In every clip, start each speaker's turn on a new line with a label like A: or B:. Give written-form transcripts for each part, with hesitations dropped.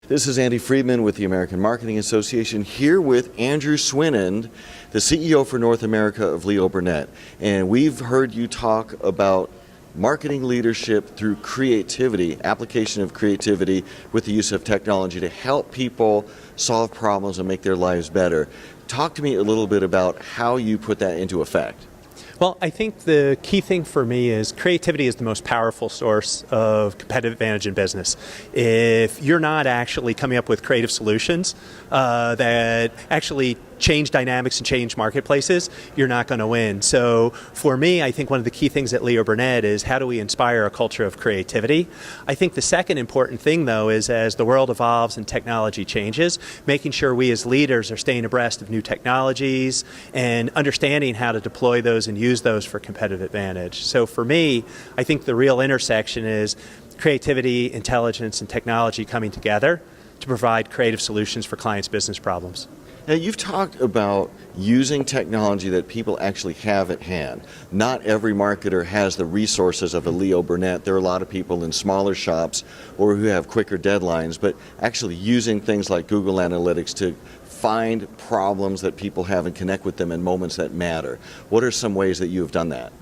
A: This is Andy Friedman with the American Marketing Association, here with Andrew Swinand, the CEO for North America of Leo Burnett. And we've heard you talk about marketing leadership through creativity, application of creativity with the use of technology to help people solve problems and make their lives better. Talk to me a little bit about how you put that into effect.
B: Well, I think the key thing for me is creativity is the most powerful source of competitive advantage in business. If you're not actually coming up with creative solutions that actually change dynamics and change marketplaces, you're not going to win. So for me, I think one of the key things at Leo Burnett is how do we inspire a culture of creativity? I think the second important thing, though, is as the world evolves and technology changes, making sure we as leaders are staying abreast of new technologies and understanding how to deploy those and use those for competitive advantage. So for me, I think the real intersection is creativity, intelligence, and technology coming together to provide creative solutions for clients' business problems.
A: Now, you've talked about using technology that people actually have at hand. Not every marketer has the resources of a Leo Burnett. There are a lot of people in smaller shops or who have quicker deadlines, but actually using things like Google Analytics to find problems that people have and connect with them in moments that matter. What are some ways that you have done that?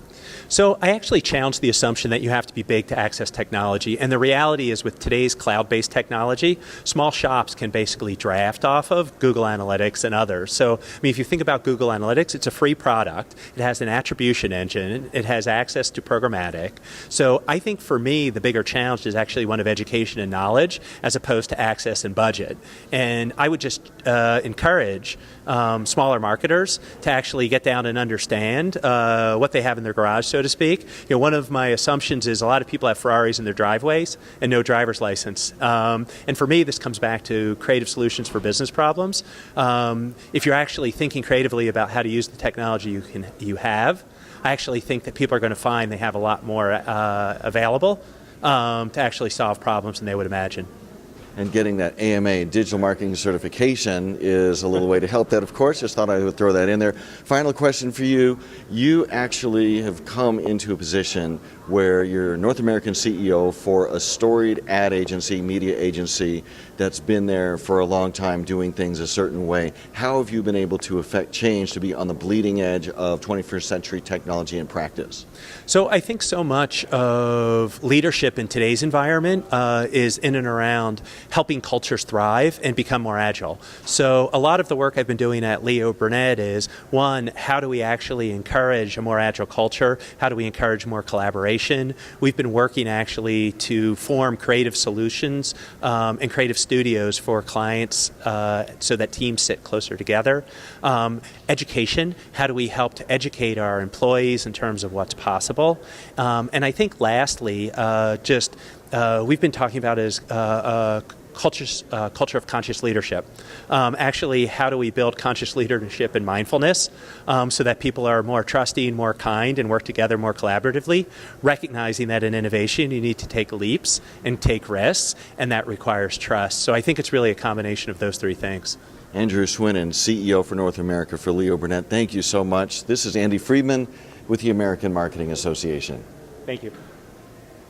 B: So I actually challenge the assumption that you have to be big to access technology. And the reality is with today's cloud-based technology, small shops can basically draft off of Google Analytics and others. So, if you think about Google Analytics, it's a free product. It has an attribution engine. It has access to programmatic. So I think for me, the bigger challenge is actually one of education and knowledge as opposed to access and budget. And I would just encourage smaller marketers to actually get down and understand what they have in their garage, so to speak. One of my assumptions is a lot of people have Ferraris in their driveways and no driver's license. And for me, this comes back to creative solutions for business problems. If you're actually thinking creatively about how to use the technology you have, I actually think that people are going to find they have a lot more available to actually solve problems than they would imagine.
A: And getting that AMA, Digital Marketing Certification, is a little way to help that, of course. Just thought I would throw that in there. Final question for you. You actually have come into a position where you're North American CEO for a storied ad agency, media agency, that's been there for a long time doing things a certain way. How have you been able to affect change to be on the bleeding edge of 21st century technology and practice?
B: So I think so much of leadership in today's environment is in and around helping cultures thrive and become more agile. So a lot of the work I've been doing at Leo Burnett is, one, how do we actually encourage a more agile culture? How do we encourage more collaboration? We've been working actually to form creative solutions and creative studios for clients so that teams sit closer together. Education, how do we help to educate our employees in terms of what's possible? And I think lastly, we've been talking about is culture of conscious leadership. Actually, how do we build conscious leadership and mindfulness so that people are more trusting, more kind, and work together more collaboratively, recognizing that in innovation you need to take leaps and take risks, and that requires trust. So I think it's really a combination of those three things.
A: Andrew Swinand, CEO for North America for Leo Burnett, thank you so much. This is Andy Friedman with the American Marketing Association.
B: Thank you.